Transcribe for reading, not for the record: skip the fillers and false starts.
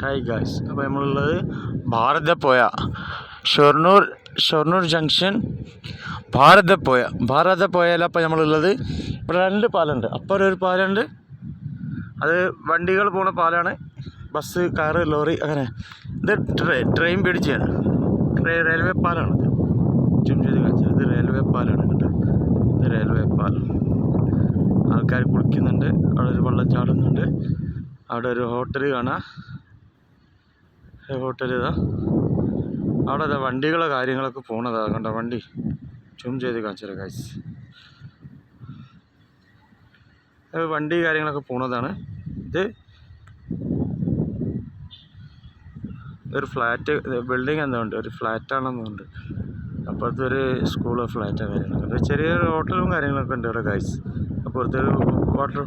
Hi guys, അപ്പോൾ നമ്മളുള്ളത് Bharathapuzha Shoranur junction ഭാരതപ്പുഴയിൽ. അപ്പോൾ നമ്മളുള്ളത് ഇവിടെ 2 പാലമുണ്ട്. അപ്പുറം ഒരു പാലമുണ്ട്, അത് വണ്ടികൾ പോണ പാലാണ്. ബസ്, കാറ്, ലോറി അങ്ങനെ. ഇത് ട്രെയിൻ ബ്രിഡ്ജാണ്, റെയിൽവേ പാലാണ്. ചും ചെയ്ത് കാണിച്ചത് ഇത് റെയിൽവേ പാലാണ് കേട്ടോ. ഇത് റെയിൽവേ പാലം. ആൾക്കാർ കുളിക്കുന്നുണ്ട്, അവിടെ ഒരു വെള്ളം ചാടുന്നുണ്ട്. അവിടെ ഒരു ഹോട്ടൽ കാണാം. ഹോട്ടൽ ഇതാ, അവിടെ ഇതാ വണ്ടികളെ കാര്യങ്ങളൊക്കെ പോണതാ കണ്ട. വണ്ടി ചും ചെയ്ത് കാണിച്ചത് ഗൈസ്, വണ്ടി കാര്യങ്ങളൊക്കെ പോണതാണ്. ഇത് ഒരു ഫ്ലാറ്റ് ബിൽഡിംഗ് എന്തുകൊണ്ട്, ഒരു ഫ്ലാറ്റാണെന്നുണ്ട്. അപ്പുറത്ത് ഒരു സ്കൂളോ ഫ്ലാറ്റോ കാര്യങ്ങളൊക്കെ, ചെറിയൊരു ഹോട്ടലും കാര്യങ്ങളൊക്കെ ഉണ്ട് ഇവിടെ ഗൈസ്. അപ്പുറത്തൊരു വാട്ടർ